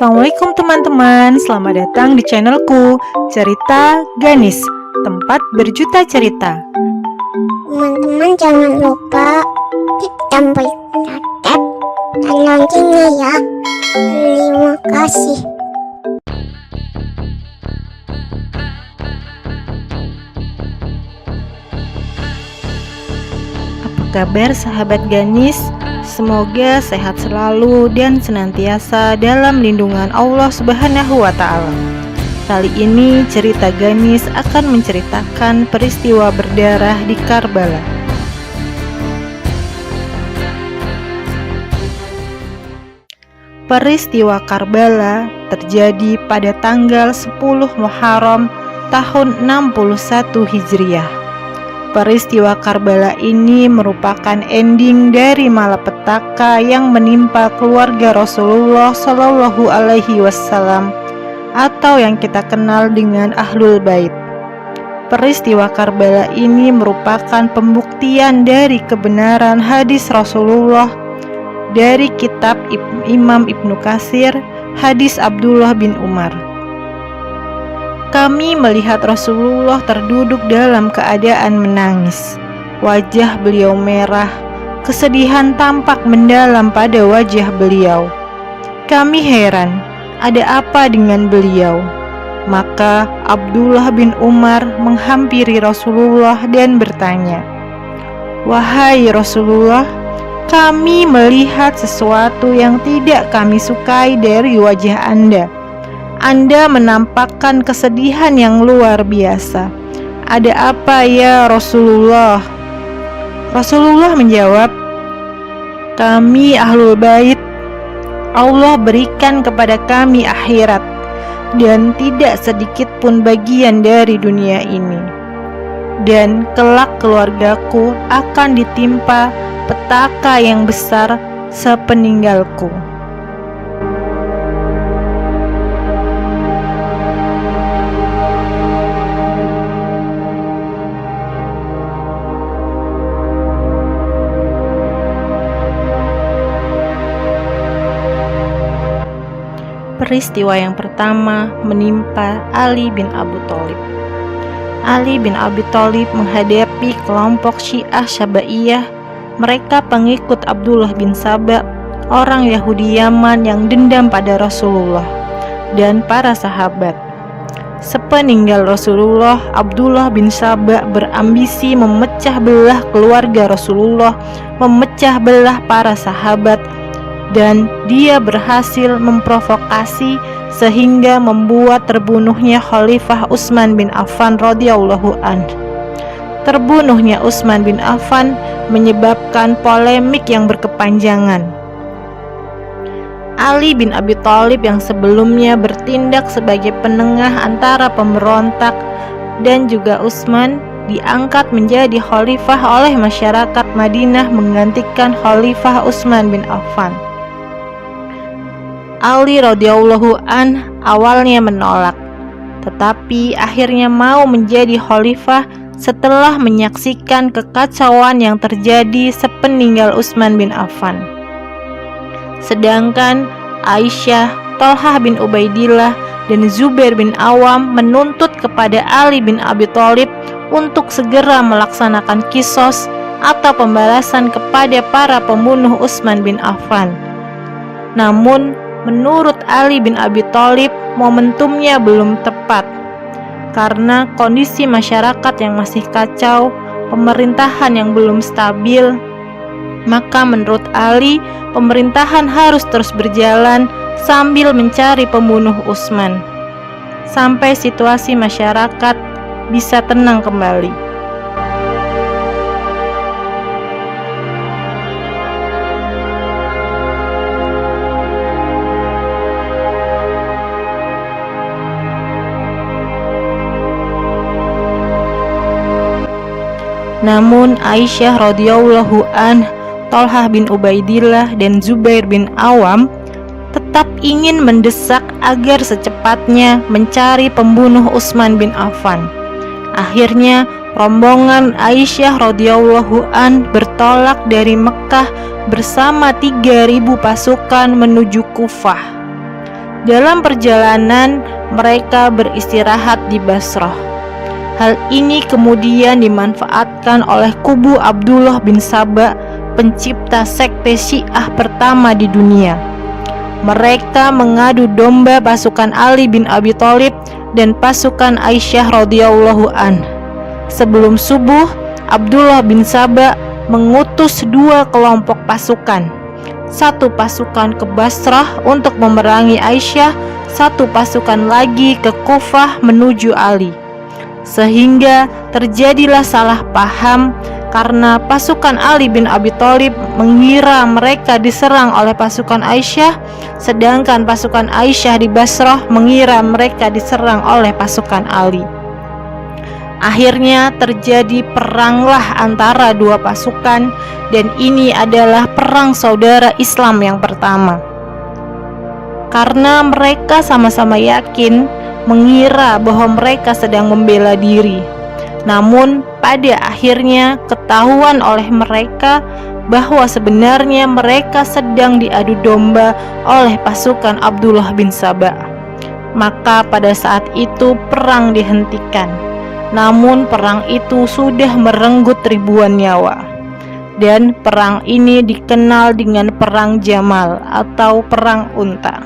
Assalamualaikum teman-teman, selamat datang di channelku Cerita Ganis, tempat berjuta cerita. Teman-teman jangan lupa klik tombol subscribe dan loncengnya ya. Terima kasih. Apa kabar sahabat Ganis? Semoga sehat selalu dan senantiasa dalam lindungan Allah Subhanahu wa Ta'ala. Kali ini cerita Ganis akan menceritakan peristiwa berdarah di Karbala. Peristiwa Karbala terjadi pada tanggal 10 Muharram tahun 61 Hijriah. Peristiwa Karbala ini merupakan ending dari malapetaka yang menimpa keluarga Rasulullah Shallallahu Alaihi Wasallam atau yang kita kenal dengan Ahlul Bait. Peristiwa Karbala ini merupakan pembuktian dari kebenaran hadis Rasulullah dari kitab Imam Ibnu Katsir, hadis Abdullah bin Umar. Kami melihat Rasulullah terduduk dalam keadaan menangis. Wajah beliau merah, kesedihan tampak mendalam pada wajah beliau. Kami heran, ada apa dengan beliau? Maka Abdullah bin Umar menghampiri Rasulullah dan bertanya, "Wahai Rasulullah, kami melihat sesuatu yang tidak kami sukai dari wajah Anda. Anda menampakkan kesedihan yang luar biasa. Ada apa ya Rasulullah?" Rasulullah menjawab, "Kami Ahlul Bait, Allah berikan kepada kami akhirat dan tidak sedikit pun bagian dari dunia ini. Dan kelak keluargaku akan ditimpa petaka yang besar sepeninggalku." Peristiwa yang pertama menimpa Ali bin Abi Thalib. Ali bin Abi Thalib menghadapi kelompok Syiah Syabaiyah, mereka pengikut Abdullah bin Saba, orang Yahudi Yaman yang dendam pada Rasulullah dan para sahabat. Sepeninggal Rasulullah, Abdullah bin Saba berambisi memecah belah keluarga Rasulullah, memecah belah para sahabat, dan dia berhasil memprovokasi sehingga membuat terbunuhnya Khalifah Utsman bin Affan radhiyallahu anhu. Terbunuhnya Utsman bin Affan menyebabkan polemik yang berkepanjangan. Ali bin Abi Thalib yang sebelumnya bertindak sebagai penengah antara pemberontak dan juga Utsman diangkat menjadi khalifah oleh masyarakat Madinah menggantikan Khalifah Utsman bin Affan. Ali radhiyallahu an awalnya menolak, tetapi akhirnya mau menjadi khalifah setelah menyaksikan kekacauan yang terjadi sepeninggal Utsman bin Affan. Sedangkan Aisyah, Thalhah bin Ubaidillah, dan Zubair bin Awam menuntut kepada Ali bin Abi Thalib untuk segera melaksanakan qisas atau pembalasan kepada para pembunuh Utsman bin Affan. Namun menurut Ali bin Abi Thalib, momentumnya belum tepat karena kondisi masyarakat yang masih kacau, pemerintahan yang belum stabil. Maka menurut Ali, pemerintahan harus terus berjalan sambil mencari pembunuh Utsman sampai situasi masyarakat bisa tenang kembali. Namun Aisyah radhiyallahu an, Thalhah bin Ubaidillah, dan Zubair bin Awam tetap ingin mendesak agar secepatnya mencari pembunuh Utsman bin Affan. Akhirnya rombongan Aisyah radhiyallahu an bertolak dari Mekah bersama 3.000 pasukan menuju Kufah. Dalam perjalanan, mereka beristirahat di Basrah. Hal ini kemudian dimanfaatkan oleh kubu Abdullah bin Saba, pencipta sekte Syiah pertama di dunia. Mereka mengadu domba pasukan Ali bin Abi Thalib dan pasukan Aisyah radhiyallahu an. Sebelum subuh, Abdullah bin Saba mengutus 2 kelompok pasukan. Satu pasukan ke Basrah untuk memerangi Aisyah, satu pasukan lagi ke Kufah menuju Ali. Sehingga terjadilah salah paham karena pasukan Ali bin Abi Thalib mengira mereka diserang oleh pasukan Aisyah, sedangkan pasukan Aisyah di Basrah mengira mereka diserang oleh pasukan Ali. Akhirnya terjadi peranglah antara 2 pasukan, dan ini adalah perang saudara Islam yang pertama. Karena mereka sama-sama yakin mengira bahwa mereka sedang membela diri. Namun pada akhirnya ketahuan oleh mereka bahwa sebenarnya mereka sedang diadu domba oleh pasukan Abdullah bin Saba. Maka pada saat itu perang dihentikan. Namun perang itu sudah merenggut ribuan nyawa. Dan perang ini dikenal dengan Perang Jamal atau Perang Unta.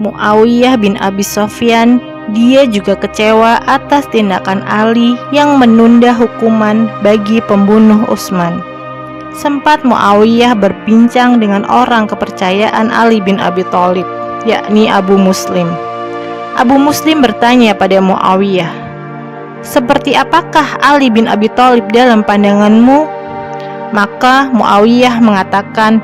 Muawiyah bin Abi Sufyan, dia juga kecewa atas tindakan Ali yang menunda hukuman bagi pembunuh Utsman. Sempat Muawiyah berbincang dengan orang kepercayaan Ali bin Abi Thalib, yakni Abu Muslim. Abu Muslim bertanya pada Muawiyah, "Seperti apakah Ali bin Abi Thalib dalam pandanganmu?" Maka Muawiyah mengatakan,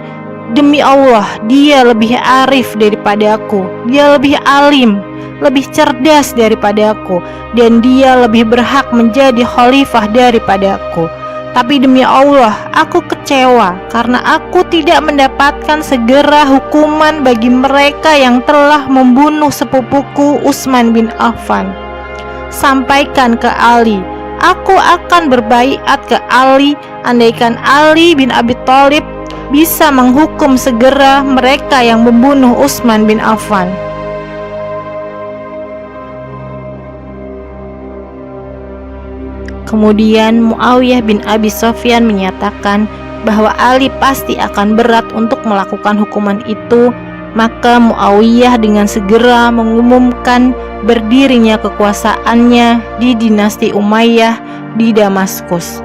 "Demi Allah, dia lebih arif daripada aku, dia lebih alim, lebih cerdas daripada aku, dan dia lebih berhak menjadi khalifah daripada aku. Tapi demi Allah, aku kecewa karena aku tidak mendapatkan segera hukuman bagi mereka yang telah membunuh sepupuku Utsman bin Affan. Sampaikan ke Ali, aku akan berbaiat ke Ali andaikan Ali bin Abi Thalib bisa menghukum segera mereka yang membunuh Utsman bin Affan." Kemudian Muawiyah bin Abi Sufyan menyatakan bahwa Ali pasti akan berat untuk melakukan hukuman itu. Maka Muawiyah dengan segera mengumumkan berdirinya kekuasaannya di dinasti Umayyah di Damaskus.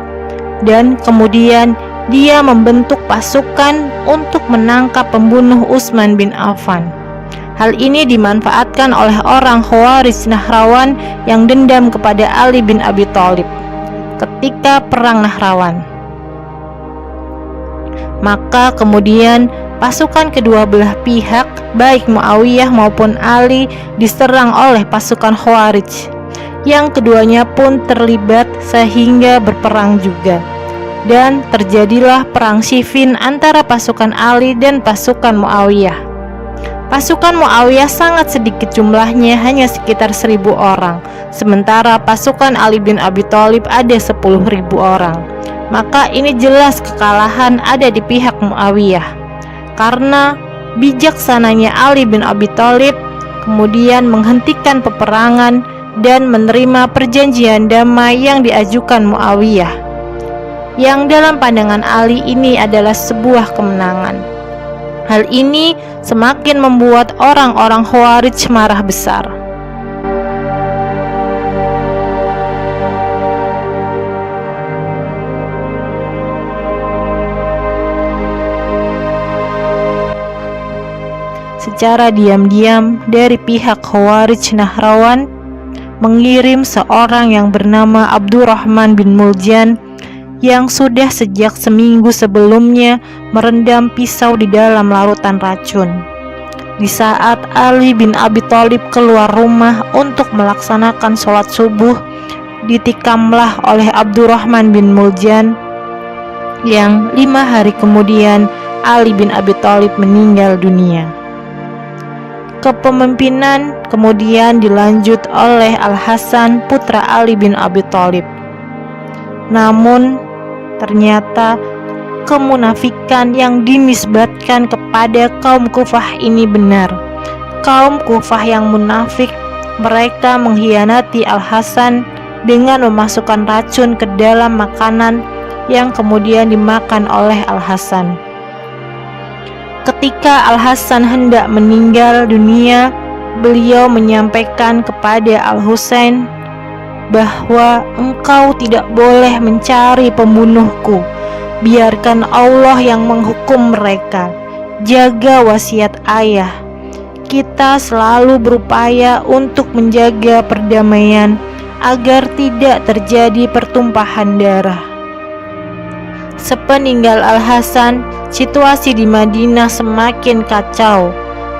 Dan kemudian dia membentuk pasukan untuk menangkap pembunuh Utsman bin Affan. Hal ini dimanfaatkan oleh orang Khawarij Nahrawan yang dendam kepada Ali bin Abi Thalib ketika perang Nahrawan. Maka kemudian pasukan kedua belah pihak, baik Muawiyah maupun Ali, diserang oleh pasukan Khawarij, yang keduanya pun terlibat sehingga berperang juga. Dan terjadilah perang Siffin antara pasukan Ali dan pasukan Muawiyah. Pasukan Muawiyah sangat sedikit jumlahnya, hanya sekitar 1.000 orang, sementara pasukan Ali bin Abi Thalib ada 10.000 orang. Maka ini jelas kekalahan ada di pihak Muawiyah. Karena bijaksananya Ali bin Abi Thalib kemudian menghentikan peperangan dan menerima perjanjian damai yang diajukan Muawiyah, yang dalam pandangan Ali ini adalah sebuah kemenangan. Hal ini semakin membuat orang-orang Khawarij marah besar. Secara diam-diam dari pihak Khawarij Nahrawan mengirim seorang yang bernama Abdurrahman bin Muljan yang sudah sejak seminggu sebelumnya merendam pisau di dalam larutan racun. Di saat Ali bin Abi Thalib keluar rumah untuk melaksanakan sholat subuh, ditikamlah oleh Abdurrahman bin Muljan, yang 5 hari kemudian Ali bin Abi Thalib meninggal dunia. Kepemimpinan kemudian dilanjut oleh Al-Hasan putra Ali bin Abi Thalib. Namun ternyata kemunafikan yang dinisbatkan kepada kaum Kufah ini benar. Kaum Kufah yang munafik, mereka mengkhianati Al-Hasan dengan memasukkan racun ke dalam makanan yang kemudian dimakan oleh Al-Hasan. Ketika Al-Hasan hendak meninggal dunia, beliau menyampaikan kepada Al-Husain bahwa engkau tidak boleh mencari pembunuhku. Biarkan Allah yang menghukum mereka. Jaga wasiat ayah. Kita selalu berupaya untuk menjaga perdamaian agar tidak terjadi pertumpahan darah. Sepeninggal Al-Hasan, situasi di Madinah semakin kacau.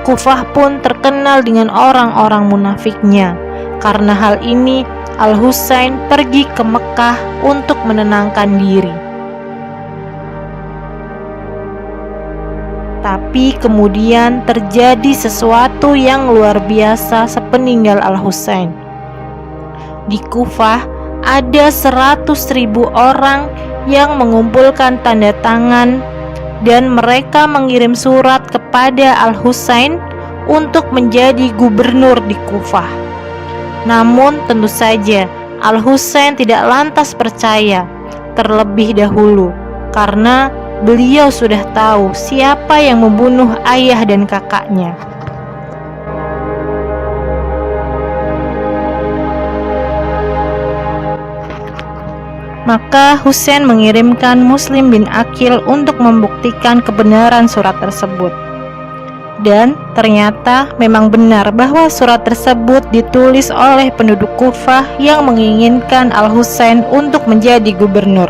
Kufah pun terkenal dengan orang-orang munafiknya. Karena hal ini, Al-Husain pergi ke Mekah untuk menenangkan diri. Tapi kemudian terjadi sesuatu yang luar biasa sepeninggal Al-Husain. Di Kufah ada 100.000 orang yang mengumpulkan tanda tangan dan mereka mengirim surat kepada Al-Husain untuk menjadi gubernur di Kufah. Namun tentu saja Al-Husain tidak lantas percaya terlebih dahulu karena beliau sudah tahu siapa yang membunuh ayah dan kakaknya. Maka Husain mengirimkan Muslim bin Aqil untuk membuktikan kebenaran surat tersebut. Dan ternyata memang benar bahwa surat tersebut ditulis oleh penduduk Kufah yang menginginkan Al-Husain untuk menjadi gubernur.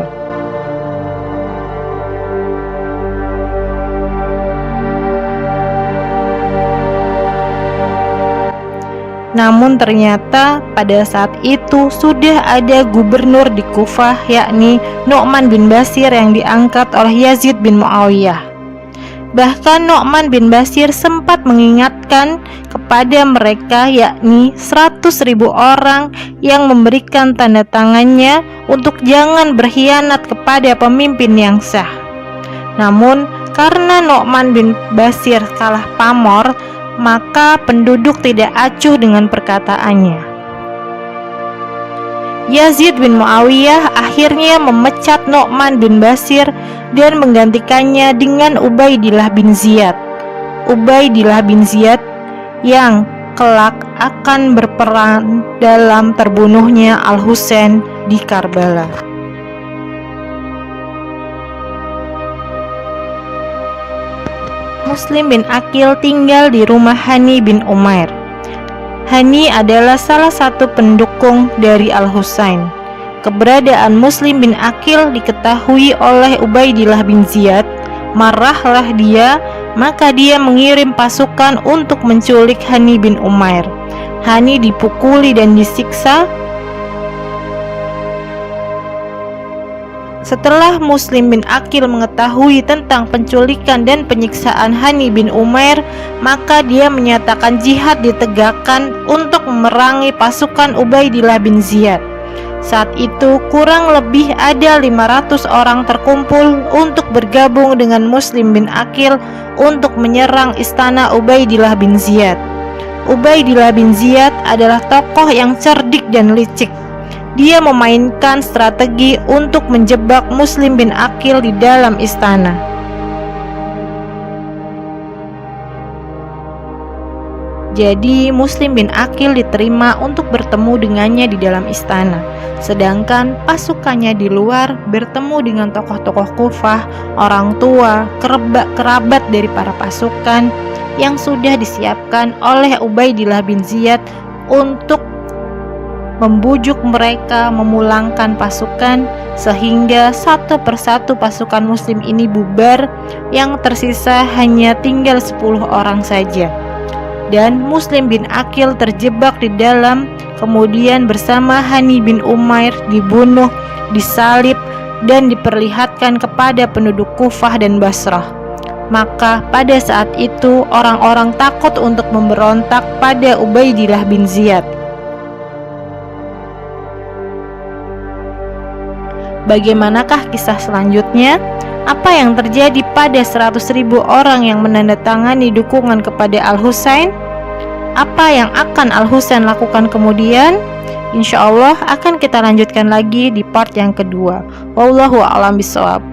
Namun ternyata pada saat itu sudah ada gubernur di Kufah, yakni Nu'man bin Bashir yang diangkat oleh Yazid bin Muawiyah. Bahkan Nu'man bin Bashir sempat mengingatkan kepada mereka, yakni 100.000 orang yang memberikan tanda tangannya untuk jangan berkhianat kepada pemimpin yang sah. Namun karena Nu'man bin Bashir kalah pamor, maka penduduk tidak acuh dengan perkataannya. Yazid bin Muawiyah akhirnya memecat Nu'man bin Bashir dan menggantikannya dengan Ubaidillah bin Ziyad. Ubaidillah bin Ziyad yang kelak akan berperan dalam terbunuhnya Al-Husain di Karbala. Muslim bin Aqil tinggal di rumah Hani bin Umair. Hani adalah salah satu pendukung dari Al-Husain. Keberadaan Muslim bin Aqil diketahui oleh Ubaidillah bin Ziyad. Marahlah dia, maka dia mengirim pasukan untuk menculik Hani bin Umair. Hani dipukuli dan disiksa. Setelah Muslim bin Aqil mengetahui tentang penculikan dan penyiksaan Hani bin Umair, maka dia menyatakan jihad ditegakkan untuk memerangi pasukan Ubaidillah bin Ziyad. Saat itu kurang lebih ada 500 orang terkumpul untuk bergabung dengan Muslim bin Aqil untuk menyerang istana Ubaidillah bin Ziyad. Ubaidillah bin Ziyad adalah tokoh yang cerdik dan licik. Dia memainkan strategi untuk menjebak Muslim bin Aqil di dalam istana. Jadi Muslim bin Aqil diterima untuk bertemu dengannya di dalam istana. Sedangkan pasukannya di luar bertemu dengan tokoh-tokoh Kufah, orang tua, kerabat dari para pasukan yang sudah disiapkan oleh Ubaidillah bin Ziyad untuk membujuk mereka memulangkan pasukan, sehingga satu persatu pasukan Muslim ini bubar, yang tersisa hanya tinggal 10 orang saja. Dan Muslim bin Aqil terjebak di dalam, kemudian bersama Hani bin Umair dibunuh, disalib, dan diperlihatkan kepada penduduk Kufah dan Basrah. Maka pada saat itu orang-orang takut untuk memberontak pada Ubaidillah bin Ziyad. Bagaimanakah kisah selanjutnya? Apa yang terjadi pada 100.000 orang yang menandatangani dukungan kepada Al-Husain? Apa yang akan Al-Husain lakukan kemudian? Insya Allah akan kita lanjutkan lagi di part yang kedua. Wallahu a'lam bishawab.